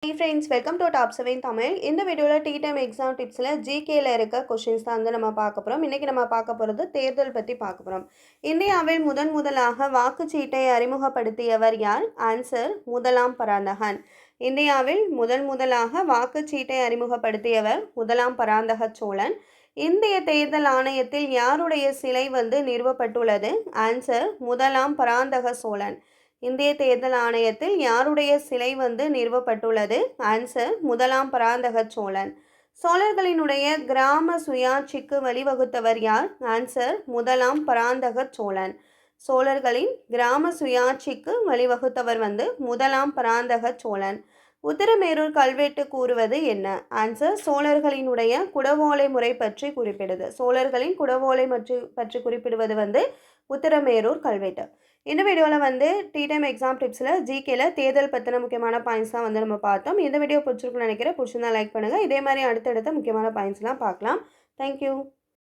Hey friends, welcome to Top 7 Tamil. இந்த வீடியோவில் tea time exam டிப்ஸில் ஜிகேல இருக்க கொஷின்ஸ் தான் வந்து நம்ம பார்க்க போகிறோம். இன்றைக்கி நம்ம பார்க்க போகிறது தேர்தல் பற்றி பார்க்க போகிறோம். இந்தியாவில் முதலாக வாக்குச்சீட்டை அறிமுகப்படுத்தியவர் யார்? ஆன்சர் முதலாம் பராந்தகன். இந்தியாவில் முதலாக வாக்குச்சீட்டை அறிமுகப்படுத்தியவர் முதலாம் பராந்தக சோழன். இந்திய தேர்தல் ஆணையத்தில் யாருடைய சிலை வந்து நிறுவப்பட்டுள்ளது? ஆன்சர் முதலாம் பராந்தக சோழன். இந்திய தேர்தல் ஆணையத்தில் யாருடைய சிலை வந்து நிறுவப்பட்டுள்ளது? ஆன்சர் முதலாம் பராந்தக சோழன். சோழர்களினுடைய கிராம சுயாட்சிக்கு வழிவகுத்தவர் யார்? ஆன்சர் முதலாம் பராந்தக சோழன். சோழர்களின் கிராம சுயாட்சிக்கு வழிவகுத்தவர் வந்து முதலாம் பராந்தக சோழன். உத்திரமேரூர் கல்வெட்டு கூறுவது என்ன? ஆன்சர் சோழர்களினுடைய குடவோலை முறை பற்றி குறிப்பிடுது. சோழர்களின் குடவோலை பற்றி குறிப்பிடுவது வந்து உத்திரமேரூர் கல்வெட்டு. இந்த வீடியோவில் வந்து டீ டைம் எக்ஸாம் டிப்ஸில் ஜிகேல தேர்தல் பற்றின முக்கியமான பாயிண்ட்ஸ் தான் வந்து நம்ம பார்த்தோம். இந்த வீடியோ பிடிச்சிருக்குன்னு நினைக்கிறேன். பிடிச்சிருந்தா லைக் பண்ணுங்கள். இதே மாதிரி அடுத்தடுத்த முக்கியமான பாயிண்ட்ஸ்லாம் பார்க்கலாம். தேங்க்யூ.